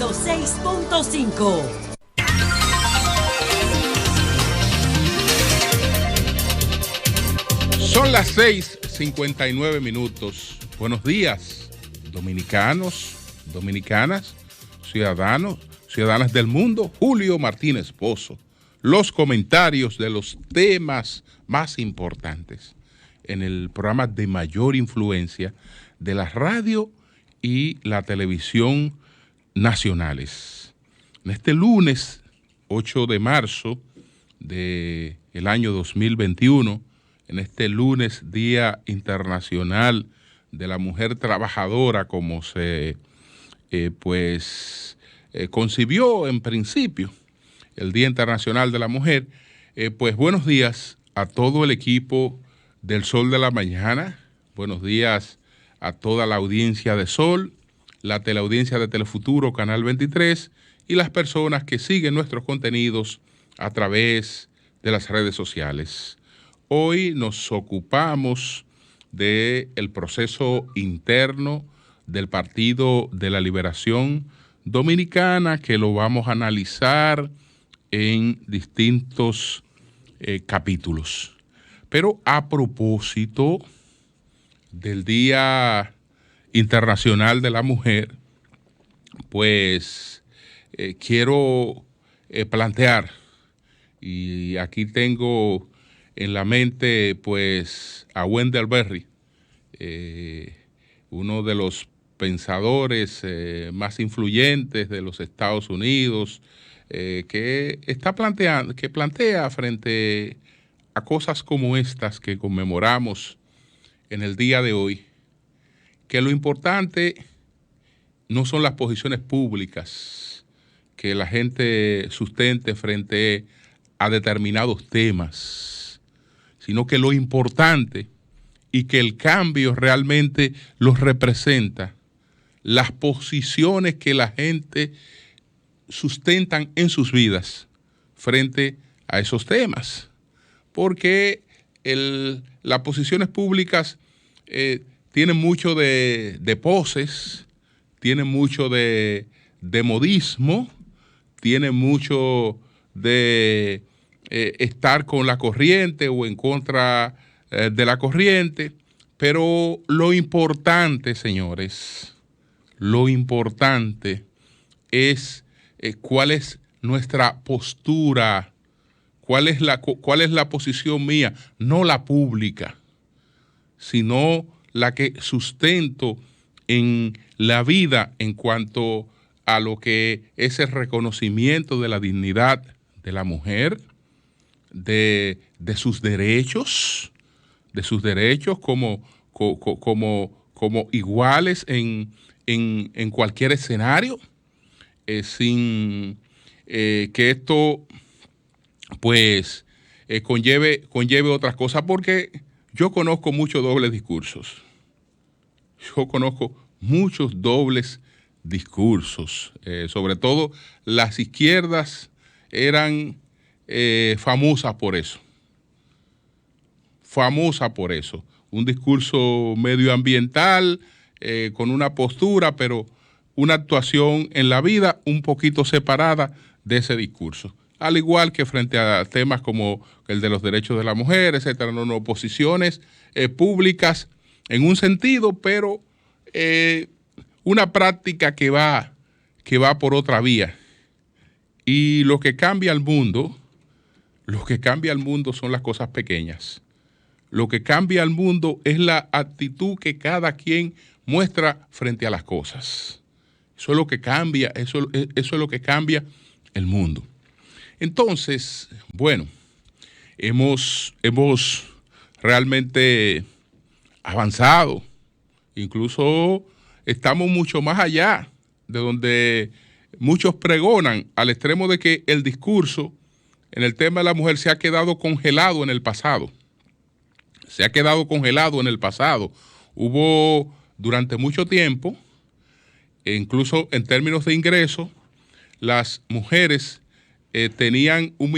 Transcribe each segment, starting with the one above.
106.5. Son las 6:59. Buenos días, dominicanos, dominicanas, ciudadanos, ciudadanas del mundo. Julio Martínez Pozo. Los comentarios de los temas más importantes en el programa de mayor influencia de la radio y la televisión nacionales. En este lunes 8 de marzo del año 2021, en este lunes, Día Internacional de la Mujer Trabajadora, como se concibió en principio, el Día Internacional de la Mujer, pues buenos días a todo el equipo del Sol de la Mañana, buenos días a toda la audiencia de Sol, la teleaudiencia de Telefuturo, Canal 23, y las personas que siguen nuestros contenidos a través de las redes sociales. Hoy nos ocupamos del proceso interno del Partido de la Liberación Dominicana, que lo vamos a analizar en distintos capítulos. Pero a propósito del Día Internacional de la Mujer, pues quiero plantear, y aquí tengo en la mente pues a Wendell Berry, uno de los pensadores más influyentes de los Estados Unidos, que plantea frente a cosas como estas que conmemoramos en el día de hoy, que lo importante no son las posiciones públicas que la gente sustente frente a determinados temas, sino que lo importante y que el cambio realmente los representa, las posiciones que la gente sustentan en sus vidas frente a esos temas. Porque las posiciones públicas tienen mucho de poses, tienen mucho de modismo, tienen mucho de estar con la corriente o en contra de la corriente, pero lo importante, señores, lo importante es cuál es nuestra postura, cuál es la posición mía, no la pública, sino la que sustento en la vida en cuanto a lo que es el reconocimiento de la dignidad de la mujer, de sus derechos como iguales en cualquier escenario, sin que esto pues conlleve otras cosas, porque yo conozco muchos dobles discursos. Sobre todo las izquierdas eran famosas por eso. Un discurso medioambiental, con una postura, pero una actuación en la vida un poquito separada de ese discurso. Al igual que frente a temas como el de los derechos de la mujer, etcétera, no posiciones públicas en un sentido, pero una práctica que va por otra vía. Y lo que cambia al mundo son las cosas pequeñas. Lo que cambia al mundo es la actitud que cada quien muestra frente a las cosas. Eso es lo que cambia, eso es lo que cambia el mundo. Entonces, bueno, hemos realmente avanzado. Incluso estamos mucho más allá de donde muchos pregonan, al extremo de que el discurso en el tema de la mujer se ha quedado congelado en el pasado. Hubo durante mucho tiempo, incluso en términos de ingresos, las mujeres tenían un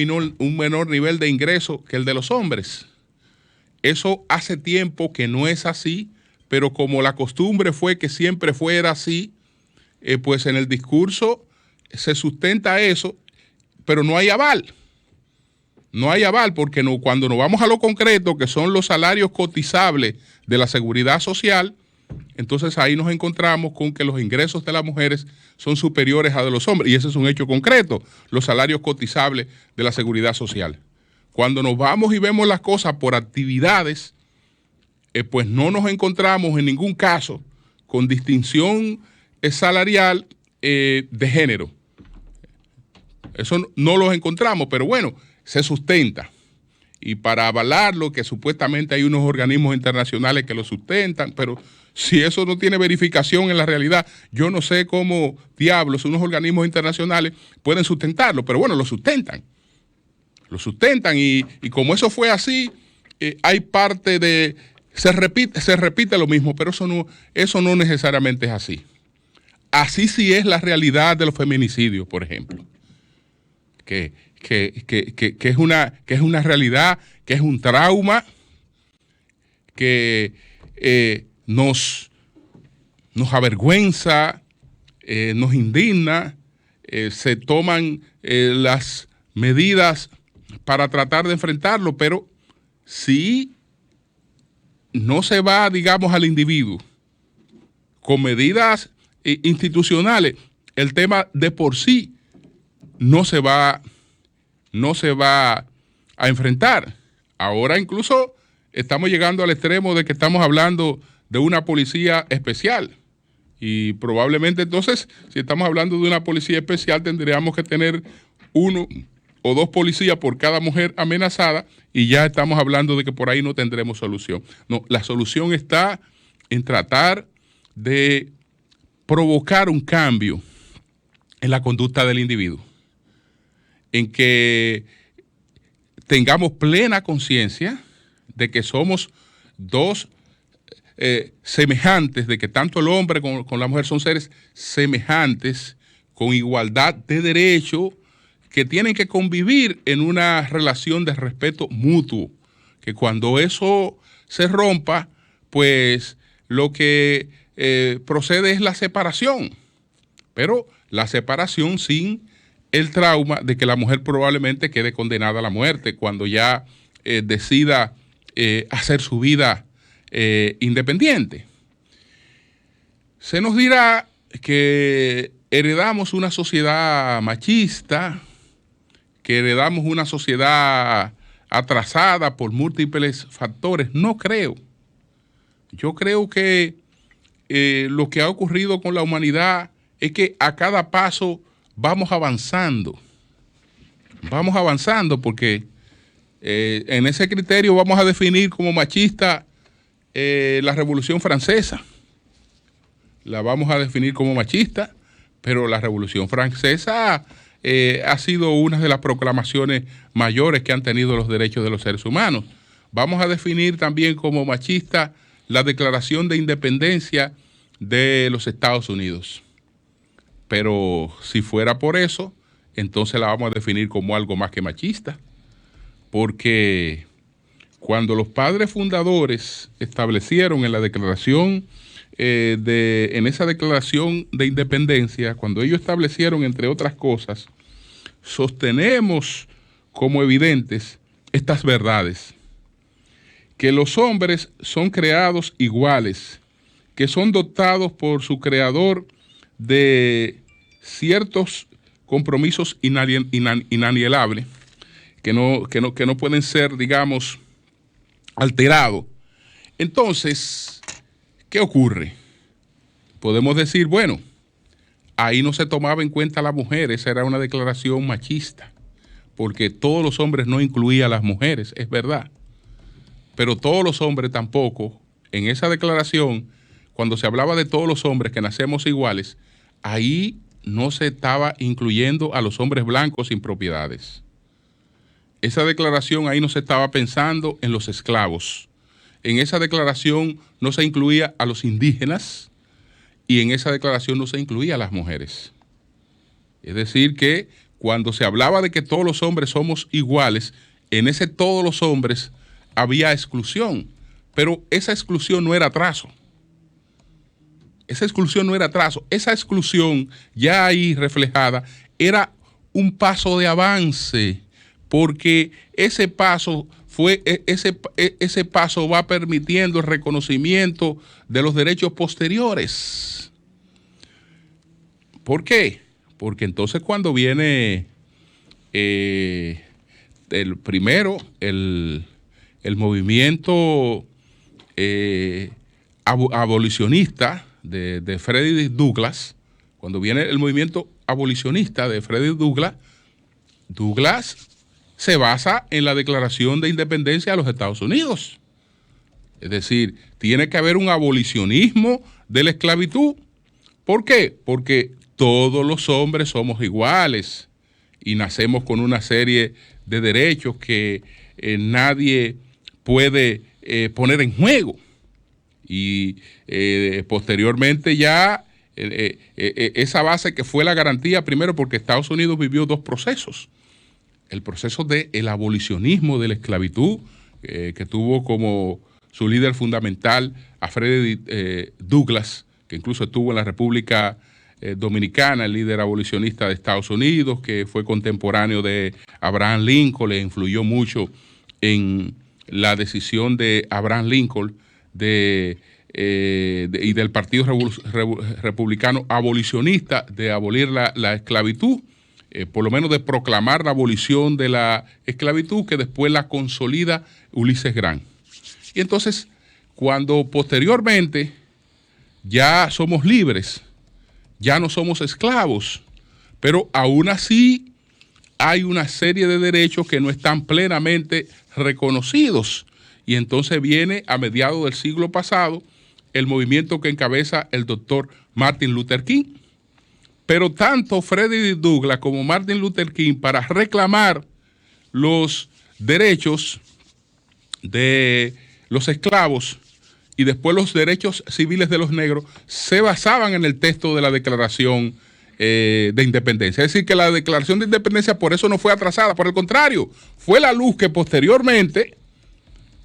menor nivel de ingreso que el de los hombres. Eso hace tiempo que no es así, pero como la costumbre fue que siempre fuera así, pues en el discurso se sustenta eso, pero no hay aval. No hay aval porque cuando nos vamos a lo concreto, que son los salarios cotizables de la seguridad social, entonces ahí nos encontramos con que los ingresos de las mujeres son superiores a de los hombres. Y ese es un hecho concreto, los salarios cotizables de la seguridad social. Cuando nos vamos y vemos las cosas por actividades, pues no nos encontramos en ningún caso con distinción salarial de género. Eso no los encontramos, pero bueno, se sustenta. Y para avalarlo, que supuestamente hay unos organismos internacionales que lo sustentan, pero si eso no tiene verificación en la realidad, yo no sé cómo diablos unos organismos internacionales pueden sustentarlo, pero bueno, lo sustentan. Lo sustentan y como eso fue así, hay parte de... Se repite lo mismo, pero eso no necesariamente es así. Así sí es la realidad de los feminicidios, por ejemplo. Que es una realidad, que es un trauma, que nos avergüenza, nos indigna, se toman las medidas para tratar de enfrentarlo, pero si no se va, digamos, al individuo con medidas institucionales, el tema de por sí no se va a enfrentar. Ahora incluso estamos llegando al extremo de que estamos hablando de una policía especial. Y probablemente entonces, si estamos hablando de una policía especial, tendríamos que tener 1 o 2 policías por cada mujer amenazada y ya estamos hablando de que por ahí no tendremos solución. No, la solución está en tratar de provocar un cambio en la conducta del individuo, en que tengamos plena conciencia de que somos dos semejantes, de que tanto el hombre como la mujer son seres semejantes, con igualdad de derecho, que tienen que convivir en una relación de respeto mutuo, que cuando eso se rompa, pues lo que procede es la separación, pero la separación sin el trauma de que la mujer probablemente quede condenada a la muerte cuando ya decida hacer su vida independiente. Se nos dirá que heredamos una sociedad machista, que heredamos una sociedad atrasada por múltiples factores. No creo. Yo creo que lo que ha ocurrido con la humanidad es que a cada paso vamos avanzando. Vamos avanzando porque en ese criterio vamos a definir como machista la Revolución Francesa. La vamos a definir como machista, pero la Revolución Francesa ha sido una de las proclamaciones mayores que han tenido los derechos de los seres humanos. Vamos a definir también como machista la Declaración de Independencia de los Estados Unidos. Pero si fuera por eso, entonces la vamos a definir como algo más que machista, porque cuando los padres fundadores establecieron en la declaración, en esa Declaración de Independencia, cuando ellos establecieron, entre otras cosas, sostenemos como evidentes estas verdades: que los hombres son creados iguales, que son dotados por su creador de ciertos compromisos inalienables, que no pueden ser, digamos, alterados. Entonces, ¿qué ocurre? Podemos decir, bueno, ahí no se tomaba en cuenta a la mujer, esa era una declaración machista, porque todos los hombres no incluía a las mujeres, es verdad. Pero todos los hombres tampoco, en esa declaración, cuando se hablaba de todos los hombres que nacemos iguales, ahí no se estaba incluyendo a los hombres blancos sin propiedades. Esa declaración ahí no se estaba pensando en los esclavos. En esa declaración no se incluía a los indígenas y en esa declaración no se incluía a las mujeres. Es decir que cuando se hablaba de que todos los hombres somos iguales, en ese todos los hombres había exclusión, pero esa exclusión no era atraso. esa exclusión no era atraso, esa exclusión ya ahí reflejada era un paso de avance, porque ese paso ese paso va permitiendo el reconocimiento de los derechos posteriores. ¿Por qué? Porque entonces cuando viene el movimiento abolicionista de Frederick Douglass, cuando viene el movimiento abolicionista de Frederick Douglass se basa en la Declaración de Independencia de los Estados Unidos. Es decir, tiene que haber un abolicionismo de la esclavitud. ¿Por qué? Porque todos los hombres somos iguales y nacemos con una serie de derechos que nadie puede poner en juego. Y posteriormente ya esa base que fue la garantía, primero porque Estados Unidos vivió dos procesos. El proceso del abolicionismo de la esclavitud, que tuvo como su líder fundamental a Frederick Douglass, que incluso estuvo en la República Dominicana, el líder abolicionista de Estados Unidos, que fue contemporáneo de Abraham Lincoln, le influyó mucho en la decisión de Abraham Lincoln y del Partido Republicano abolicionista de abolir la esclavitud, por lo menos de proclamar la abolición de la esclavitud, que después la consolida Ulises Grant. Y entonces, cuando posteriormente ya somos libres, ya no somos esclavos, pero aún así hay una serie de derechos que no están plenamente reconocidos. Y entonces viene a mediados del siglo pasado el movimiento que encabeza el doctor Martin Luther King. Pero tanto Frederick Douglass como Martin Luther King, para reclamar los derechos de los esclavos y después los derechos civiles de los negros, se basaban en el texto de la Declaración de Independencia. Es decir, que la Declaración de Independencia por eso no fue atrasada, por el contrario, fue la luz que posteriormente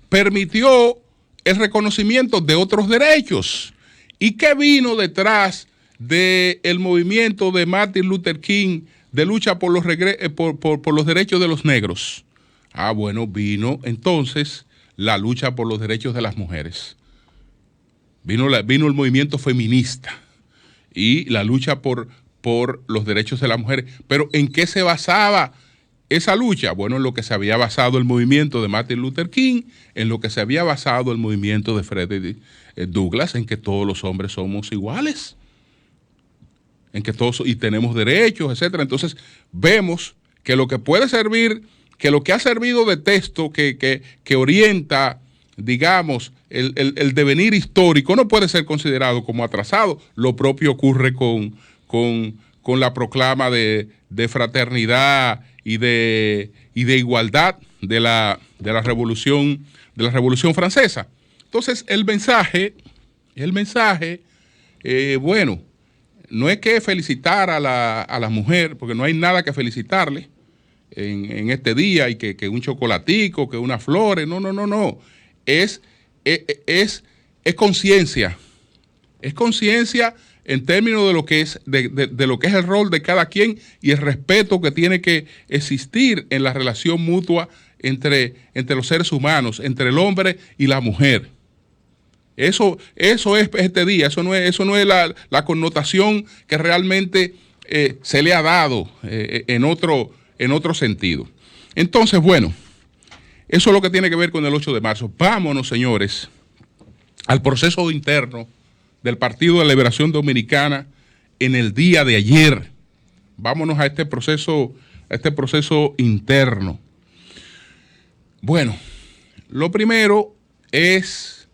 permitió el reconocimiento de otros derechos. ¿Y qué vino detrás del movimiento de Martin Luther King de lucha por los derechos de los negros? Bueno, vino entonces la lucha por los derechos de las mujeres. Vino el movimiento feminista y la lucha por los derechos de las mujeres. Pero ¿en qué se basaba esa lucha? Bueno, en lo que se había basado el movimiento de Martin Luther King, en lo que se había basado el movimiento de Frederick Douglass, en que todos los hombres somos iguales, en que todos y tenemos derechos, etcétera. Entonces vemos que lo que puede servir, que lo que ha servido de texto que orienta, digamos, el devenir histórico, no puede ser considerado como atrasado. Lo propio ocurre con la proclama de fraternidad y de igualdad de la revolución francesa. Entonces el mensaje, bueno, no es que felicitar a la mujer, porque no hay nada que felicitarle en este día, y que un chocolatico, que unas flores, no. Es conciencia. Es conciencia en términos de lo que es de lo que es el rol de cada quien y el respeto que tiene que existir en la relación mutua entre los seres humanos, entre el hombre y la mujer. Eso es este día, eso no es la connotación que realmente se le ha dado en otro sentido. Entonces, bueno, eso es lo que tiene que ver con el 8 de marzo. Vámonos, señores, al proceso interno del Partido de Liberación Dominicana en el día de ayer. Vámonos a este proceso interno. Bueno, lo primero es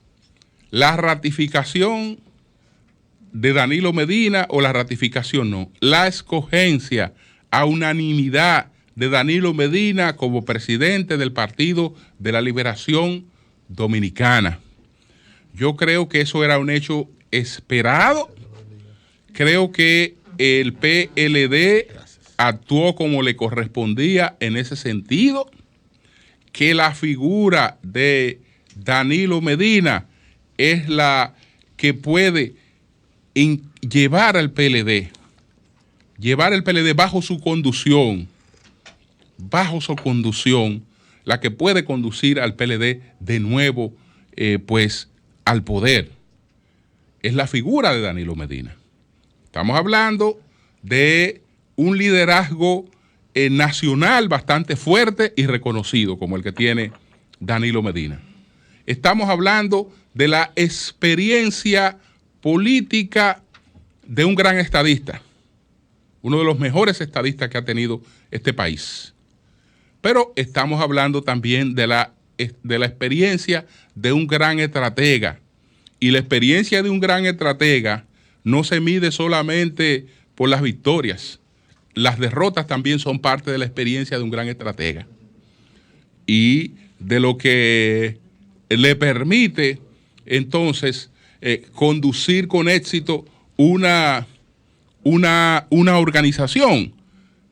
la ratificación de Danilo Medina, o la ratificación no, la escogencia a unanimidad de Danilo Medina como presidente del Partido de la Liberación Dominicana. Yo creo que eso era un hecho esperado. Creo que el PLD actuó como le correspondía en ese sentido, que la figura de Danilo Medina es la que puede en llevar al PLD bajo su conducción, la que puede conducir al PLD de nuevo, pues, al poder, es la figura de Danilo Medina. Estamos hablando de un liderazgo nacional bastante fuerte y reconocido como el que tiene Danilo Medina. Estamos hablando de la experiencia política de un gran estadista, uno de los mejores estadistas que ha tenido este país. Pero estamos hablando también de la experiencia de un gran estratega. Y la experiencia de un gran estratega no se mide solamente por las victorias. Las derrotas también son parte de la experiencia de un gran estratega. Y de lo que le permite entonces conducir con éxito una organización.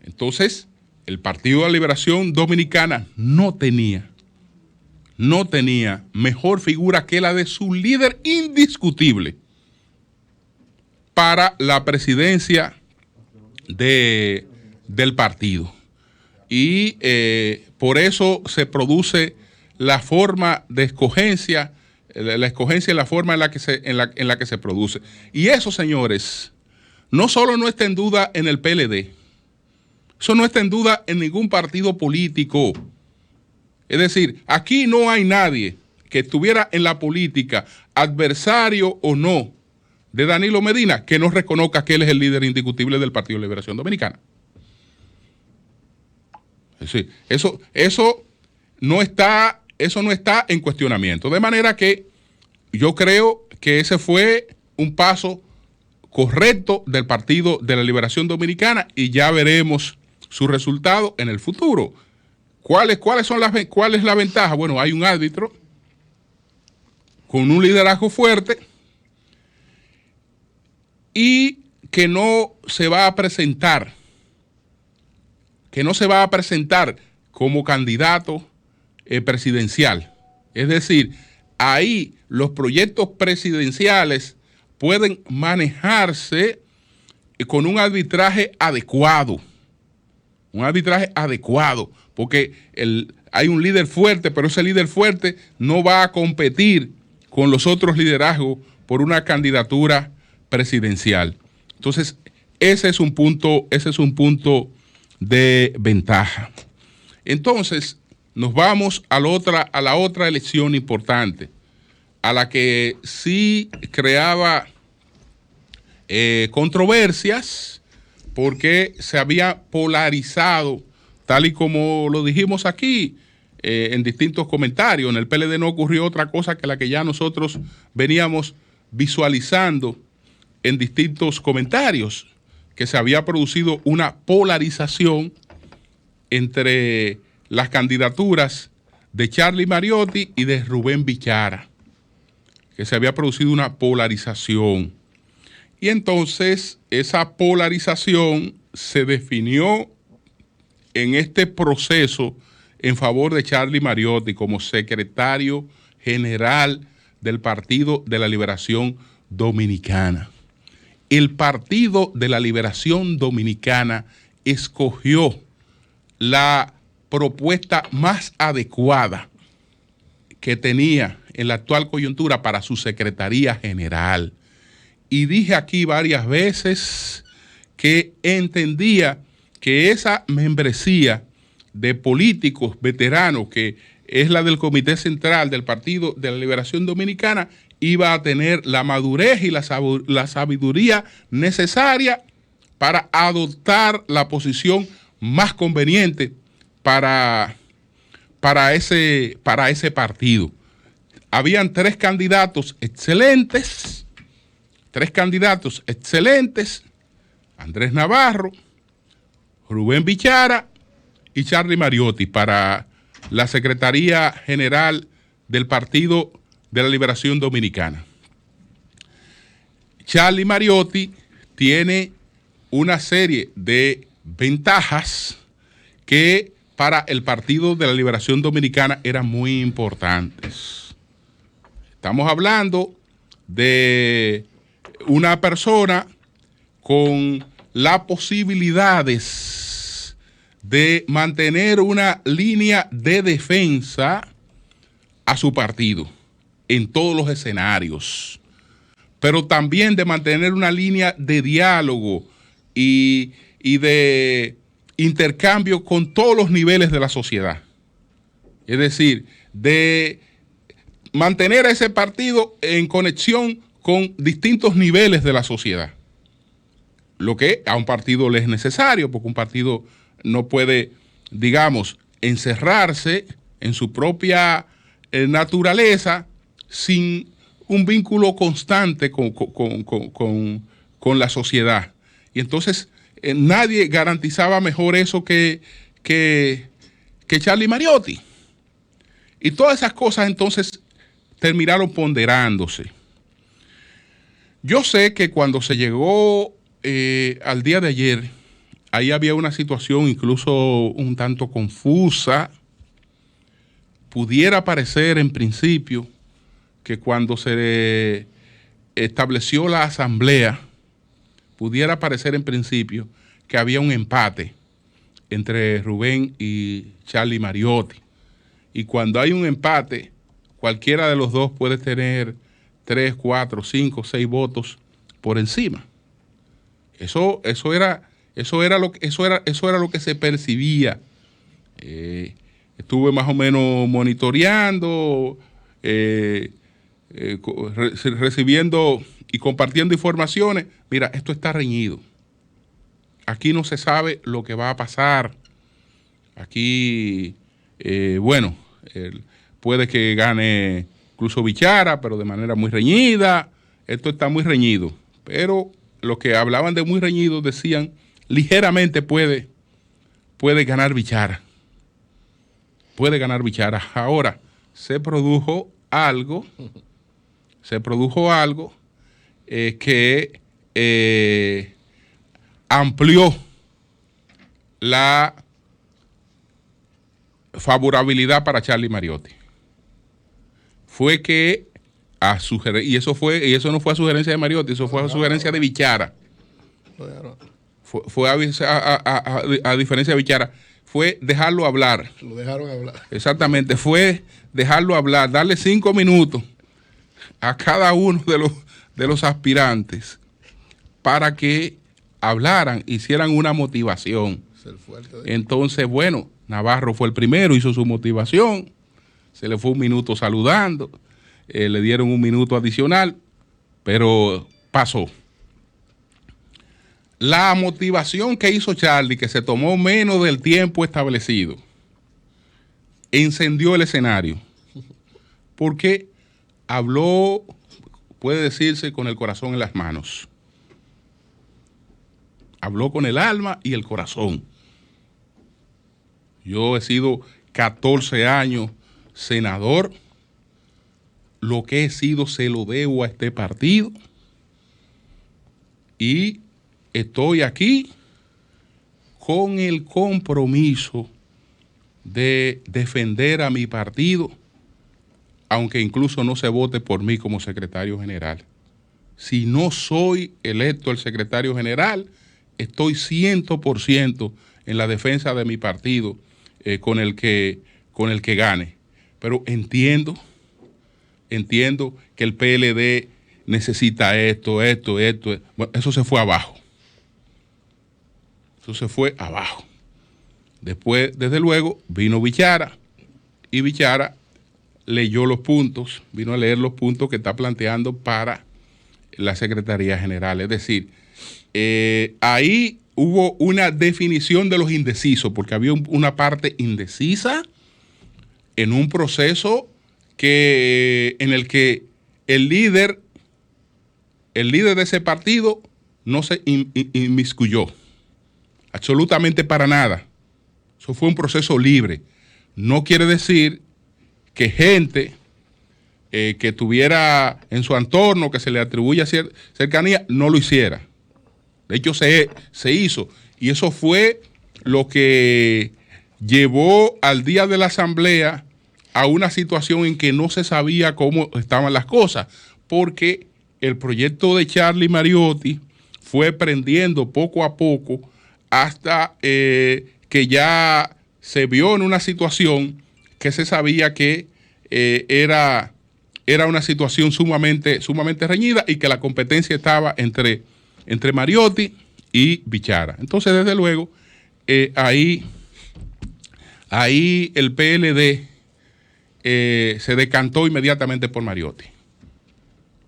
Entonces, el Partido de la Liberación Dominicana no tenía mejor figura que la de su líder indiscutible para la presidencia del partido. Y por eso se produce la forma de escogencia, la escogencia en la forma en la que se produce. Y eso, señores, no solo no está en duda en el PLD, eso no está en duda en ningún partido político. Es decir, aquí no hay nadie que estuviera en la política, adversario o no, de Danilo Medina, que no reconozca que él es el líder indiscutible del Partido de Liberación Dominicana. Es decir, eso no está en cuestionamiento. De manera que yo creo que ese fue un paso correcto del Partido de la Liberación Dominicana y ya veremos su resultado en el futuro. ¿Cuál es la ventaja? Bueno, hay un árbitro con un liderazgo fuerte y que no se va a presentar como candidato presidencial. Es decir, ahí los proyectos presidenciales pueden manejarse con un arbitraje adecuado. Porque hay un líder fuerte, pero ese líder fuerte no va a competir con los otros liderazgos por una candidatura presidencial. Entonces, ese es un punto de ventaja. Entonces, nos vamos a la otra elección importante, a la que sí creaba controversias, porque se había polarizado, tal y como lo dijimos aquí en distintos comentarios. En el PLD no ocurrió otra cosa que la que ya nosotros veníamos visualizando en distintos comentarios, que se había producido una polarización entre las candidaturas de Charlie Mariotti y de Rubén Bichara, que se había producido una polarización. Y entonces esa polarización se definió en este proceso en favor de Charlie Mariotti como secretario general del Partido de la Liberación Dominicana. El Partido de la Liberación Dominicana escogió la propuesta más adecuada que tenía en la actual coyuntura para su secretaría general. Y dije aquí varias veces que entendía que esa membresía de políticos veteranos, que es la del Comité Central del Partido de la Liberación Dominicana, iba a tener la madurez y la sabiduría necesaria para adoptar la posición más conveniente para ese partido. Habían tres candidatos excelentes, Andrés Navarro, Rubén Bichara y Charlie Mariotti, para la Secretaría General del Partido de la Liberación Dominicana. Charlie Mariotti tiene una serie de ventajas que para el Partido de la Liberación Dominicana eran muy importantes. Estamos hablando de una persona con las posibilidades de mantener una línea de defensa a su partido en todos los escenarios, pero también de mantener una línea de diálogo y de intercambio con todos los niveles de la sociedad. Es decir, de mantener a ese partido en conexión con distintos niveles de la sociedad. Lo que a un partido le es necesario, porque un partido no puede, digamos, encerrarse en su propia naturaleza sin un vínculo constante con la sociedad. Y entonces nadie garantizaba mejor eso que Charlie Mariotti. Y todas esas cosas entonces terminaron ponderándose. Yo sé que cuando se llegó al día de ayer, ahí había una situación incluso un tanto confusa. Pudiera parecer en principio que cuando se estableció la asamblea, pudiera parecer en principio que había un empate entre Rubén y Charlie Mariotti. Y cuando hay un empate, cualquiera de los dos puede tener 3, 4, 5, 6 votos por encima. Eso era lo que se percibía. Estuve más o menos monitoreando, recibiendo y compartiendo informaciones. Mira, esto está reñido. Aquí no se sabe lo que va a pasar. Aquí, puede que gane incluso Bichara, pero de manera muy reñida. Esto está muy reñido. Pero los que hablaban de muy reñido decían, ligeramente puede ganar Bichara. Puede ganar Bichara. Ahora, se produjo algo que amplió la favorabilidad para Charlie Mariotti. Fue que y eso no fue a sugerencia de Mariotti, eso fue a sugerencia de Bichara. Fue a diferencia de Bichara, fue dejarlo hablar. Lo dejaron hablar. Exactamente, fue dejarlo hablar, darle 5 minutos a cada uno de los aspirantes para que hablaran, hicieran una motivación. Entonces, bueno, Navarro fue el primero, hizo su motivación, se le fue 1 minuto saludando, le dieron 1 minuto adicional, pero pasó. La motivación que hizo Charlie, que se tomó menos del tiempo establecido, encendió el escenario, porque habló, puede decirse, con el corazón en las manos. Habló con el alma y el corazón. Yo he sido 14 años senador. Lo que he sido se lo debo a este partido. Y estoy aquí con el compromiso de defender a mi partido, aunque incluso no se vote por mí como secretario general. Si no soy electo el secretario general, estoy 100% en la defensa de mi partido con el que gane. Pero entiendo que el PLD necesita esto. Bueno, eso se fue abajo. Después, desde luego, vino Bichara, y Bichara leyó los puntos, vino a leer los puntos que está planteando para la Secretaría General. Es decir, ahí hubo una definición de los indecisos, porque había una parte indecisa en un proceso en el que el líder de ese partido no se inmiscuyó absolutamente para nada. Eso fue un proceso libre. No quiere decir que gente que tuviera en su entorno, que se le atribuya cercanía, no lo hiciera. De hecho, se hizo. Y eso fue lo que llevó al día de la asamblea a una situación en que no se sabía cómo estaban las cosas, porque el proyecto de Charlie Mariotti fue prendiendo poco a poco hasta que ya se vio en una situación que se sabía que era una situación sumamente reñida y que la competencia estaba entre Mariotti y Bichara. Entonces, desde luego, ahí el PLD se decantó inmediatamente por Mariotti.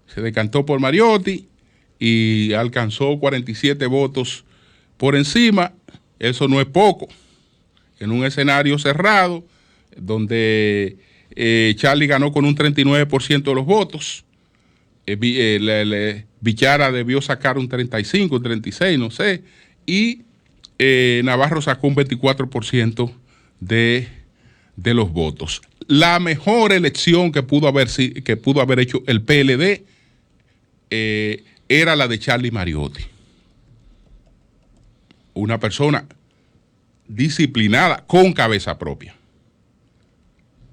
Se decantó por Mariotti y alcanzó 47 votos por encima. Eso no es poco. En un escenario cerrado, donde Charlie ganó con un 39% de los votos. Bichara debió sacar un 35, un 36, no sé. Y Navarro sacó un 24% de los votos. La mejor elección que pudo haber hecho el PLD era la de Charlie Mariotti. Una persona disciplinada, con cabeza propia,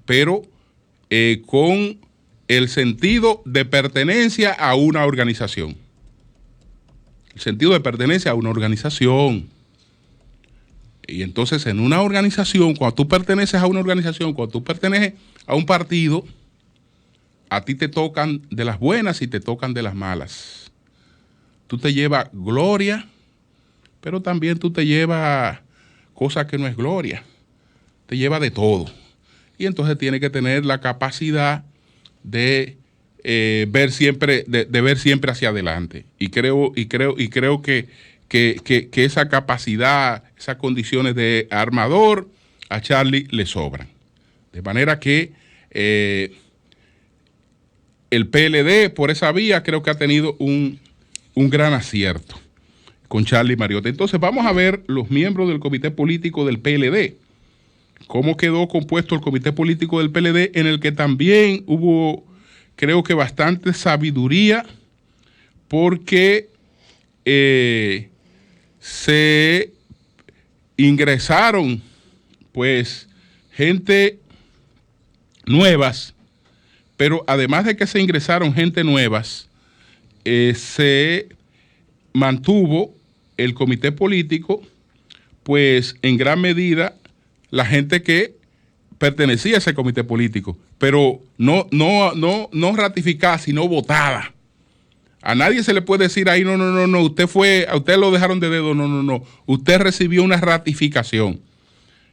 pero con el sentido de pertenencia a una organización. El sentido de pertenencia a una organización. Y entonces en una organización, cuando tú perteneces a una organización, cuando tú perteneces a un partido, a ti te tocan de las buenas y te tocan de las malas. Tú te llevas gloria, pero también tú te llevas cosas que no es gloria. Te lleva de todo. Y entonces tiene que tener la capacidad de ver siempre hacia adelante. Y creo que esa capacidad, esas condiciones de armador, a Charlie le sobran. De manera que el PLD, por esa vía, creo que ha tenido un gran acierto con Charlie Mariotti. Entonces vamos a ver los miembros del comité político del PLD. Cómo quedó compuesto el comité político del PLD, en el que también hubo, creo que bastante sabiduría, porque se ingresaron pues gente nuevas, pero además de que se ingresaron gente nuevas, se mantuvo el comité político pues en gran medida la gente que pertenecía a ese comité político, pero no ratificada, sino votada. A nadie se le puede decir ahí, no, a usted lo dejaron de dedo, no. Usted recibió una ratificación.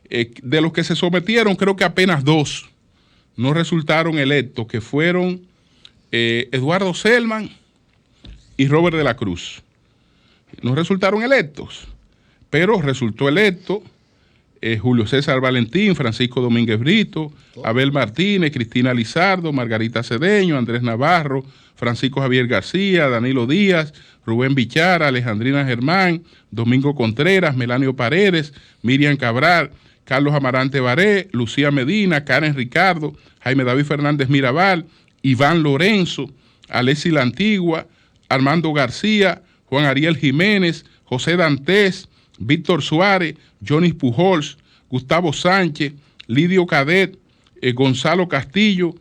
De los que se sometieron, creo que apenas 2 no resultaron electos, que fueron Eduardo Selman y Robert de la Cruz. No resultaron electos, pero resultó electo Julio César Valentín, Francisco Domínguez Brito, Abel Martínez, Cristina Lizardo, Margarita Cedeño, Andrés Navarro, Francisco Javier García, Danilo Díaz, Rubén Bichara, Alejandrina Germán, Domingo Contreras, Melanio Paredes, Miriam Cabral, Carlos Amarante Baré, Lucía Medina, Karen Ricardo, Jaime David Fernández Mirabal, Iván Lorenzo, Alessi La Antigua, Armando García, Juan Ariel Jiménez, José Dantes, Víctor Suárez, Johnny Pujols, Gustavo Sánchez, Lidio Cadet, Gonzalo Castillo,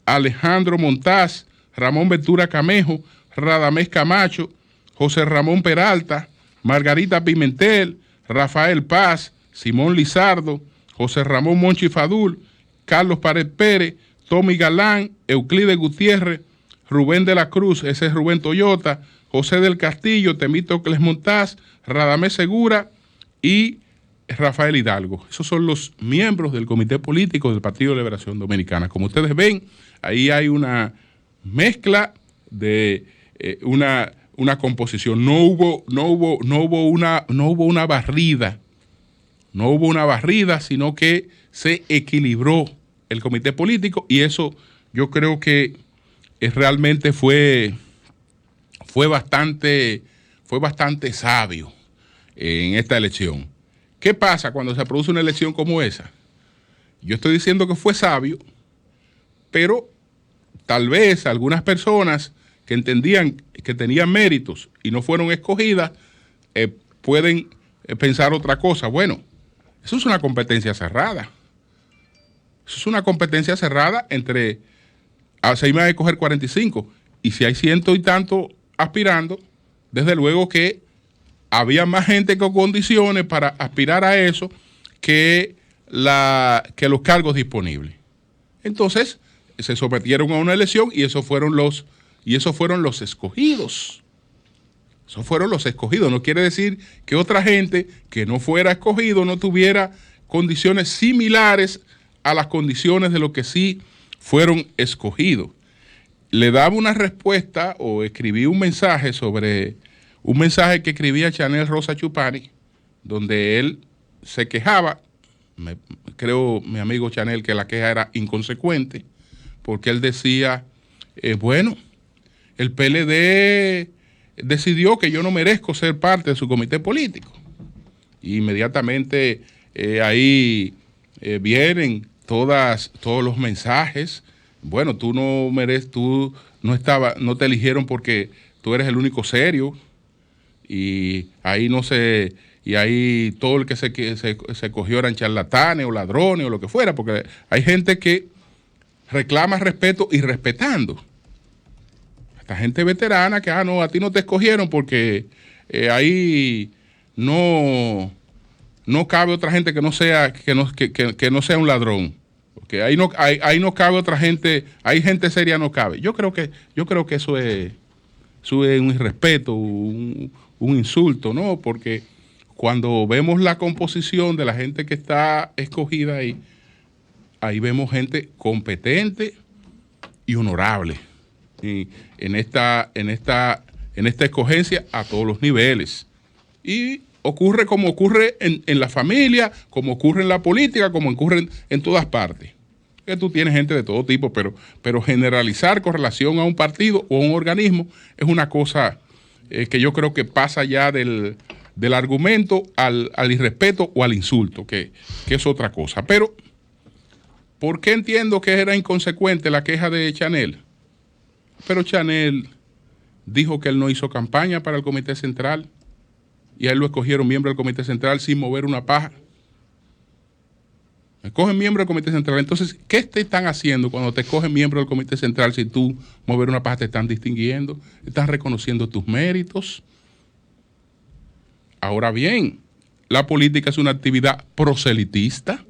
Alejandro Montaz, Ramón Ventura Camejo, Radamés Camacho, José Ramón Peralta, Margarita Pimentel, Rafael Paz, Simón Lizardo, José Ramón Monchi Fadul, Carlos Pared Pérez, Tommy Galán, Euclides Gutiérrez, Rubén de la Cruz, ese es Rubén Toyota, José del Castillo, Temístocles Montaz, Radamés Segura y Rafael Hidalgo. Esos son los miembros del comité político del Partido de Liberación Dominicana. Como ustedes ven, ahí hay una mezcla de una composición. No hubo una barrida. No hubo una barrida, sino que se equilibró el comité político, y eso yo creo que realmente fue bastante sabio en esta elección. ¿Qué pasa cuando se produce una elección como esa? Yo estoy diciendo que fue sabio, pero tal vez algunas personas que entendían que tenían méritos y no fueron escogidas pueden pensar otra cosa. Bueno, eso es una competencia cerrada. Eso es una competencia cerrada entre... Se iban a escoger 45. y si hay ciento y tanto aspirando, desde luego que había más gente con condiciones para aspirar a eso que los cargos disponibles. Entonces, se sometieron a una elección y esos fueron los escogidos. Esos fueron los escogidos. No quiere decir que otra gente que no fuera escogido no tuviera condiciones similares a las condiciones de los que sí fueron escogidos. Le daba una respuesta o escribí un mensaje que escribía Chanel Rosa Chupani, donde él se quejaba, creo mi amigo Chanel que la queja era inconsecuente, porque él decía, bueno, el PLD decidió que yo no merezco ser parte de su comité político. Y inmediatamente ahí vienen todos los mensajes. Bueno, tú no mereces, no te eligieron porque tú eres el único serio. Y ahí ahí todo el que se cogió eran charlatanes o ladrones o lo que fuera, porque hay gente que reclama respeto y respetando. Esta gente veterana que, no, a ti no te escogieron porque ahí no cabe otra gente que no sea un ladrón. Porque ahí no cabe otra gente, hay gente seria no cabe. Yo creo que eso es un irrespeto, un insulto, ¿no? Porque cuando vemos la composición de la gente que está escogida ahí vemos gente competente y honorable. Y en esta escogencia a todos los niveles. Y ocurre como ocurre en la familia, como ocurre en la política, como ocurre en todas partes. Que tú tienes gente de todo tipo, pero generalizar con relación a un partido o a un organismo es una cosa que yo creo que pasa ya del argumento al irrespeto o al insulto, que es otra cosa. Pero, ¿por qué entiendo que era inconsecuente la queja de Chanel? Pero Chanel dijo que él no hizo campaña para el Comité Central y a él lo escogieron miembro del Comité Central sin mover una paja. Escogen miembro del Comité Central. Entonces, ¿qué te están haciendo cuando te escogen miembro del Comité Central si tú mover una paja te están distinguiendo? Están reconociendo tus méritos. Ahora bien, la política es una actividad proselitista.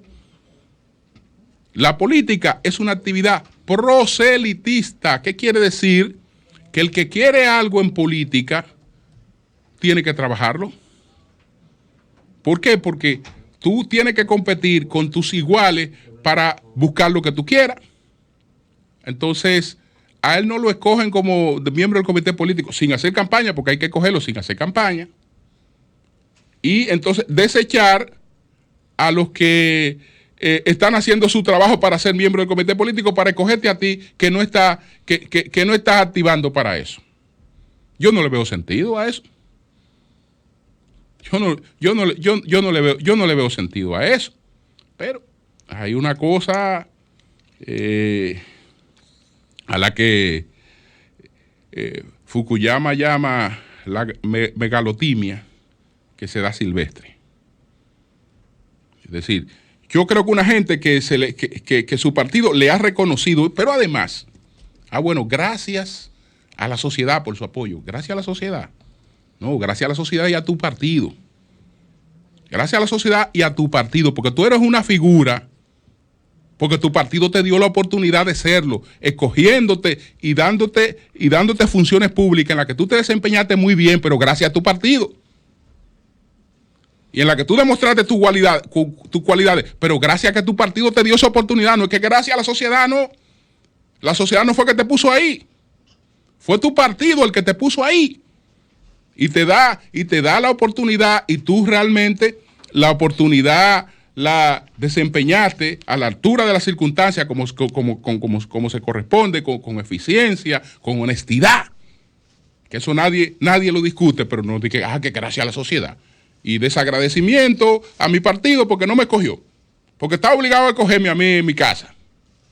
La política es una actividad proselitista. ¿Qué quiere decir? Que el que quiere algo en política tiene que trabajarlo. ¿Por qué? Porque tú tienes que competir con tus iguales para buscar lo que tú quieras. Entonces, a él no lo escogen como miembro del comité político sin hacer campaña, porque hay que cogerlo sin hacer campaña. Y entonces desechar a los que están haciendo su trabajo para ser miembro del comité político para escogerte a ti que no estás activando para eso. Yo no le veo sentido a eso. Yo no le veo sentido a eso. Pero hay una cosa a la que Fukuyama llama la megalotimia que se da silvestre. Es decir, yo creo que una gente que su partido le ha reconocido, pero además, bueno, gracias a la sociedad por su apoyo. Gracias a la sociedad. No, gracias a la sociedad y a tu partido. Gracias a la sociedad y a tu partido, porque tú eres una figura, porque tu partido te dio la oportunidad de serlo, escogiéndote y dándote funciones públicas en las que tú te desempeñaste muy bien, pero gracias a tu partido. Y en la que tú demostraste tus cualidades, pero gracias a que tu partido te dio esa oportunidad. No es que gracias a la sociedad, no. La sociedad no fue que te puso ahí. Fue tu partido el que te puso ahí. Y te da la oportunidad, y tú realmente la oportunidad la desempeñaste a la altura de las circunstancias como se corresponde, con eficiencia, con honestidad. Que eso nadie lo discute, pero no dice que gracias a la sociedad. Y desagradecimiento a mi partido porque no me escogió. Porque está obligado a escogerme a mí en mi casa.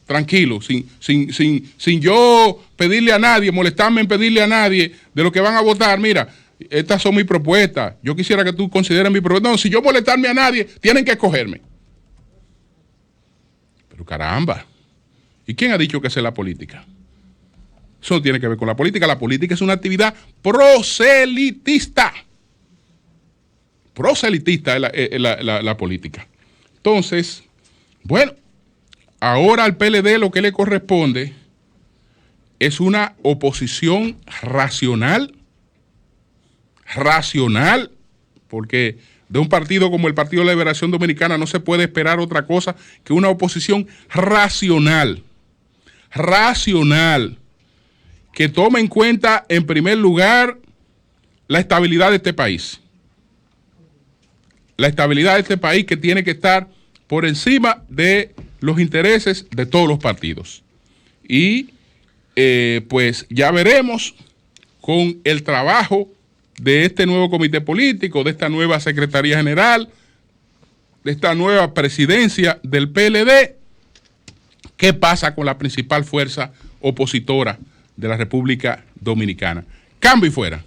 Tranquilo, sin yo pedirle a nadie, molestarme en pedirle a nadie de lo que van a votar. Mira, estas son mis propuestas. Yo quisiera que tú consideres mi propuesta. No, si yo molestarme a nadie, tienen que escogerme. Pero caramba, ¿y quién ha dicho que esa es la política? Eso no tiene que ver con la política. La política es una actividad proselitista. Proselitista es la política. Entonces, bueno, ahora al PLD lo que le corresponde es una oposición racional, porque de un partido como el Partido de la Liberación Dominicana no se puede esperar otra cosa que una oposición racional, que tome en cuenta en primer lugar la estabilidad de este país. La estabilidad de este país que tiene que estar por encima de los intereses de todos los partidos. Y pues ya veremos con el trabajo de este nuevo comité político, de esta nueva Secretaría General, de esta nueva presidencia del PLD, qué pasa con la principal fuerza opositora de la República Dominicana. Cambio y fuera.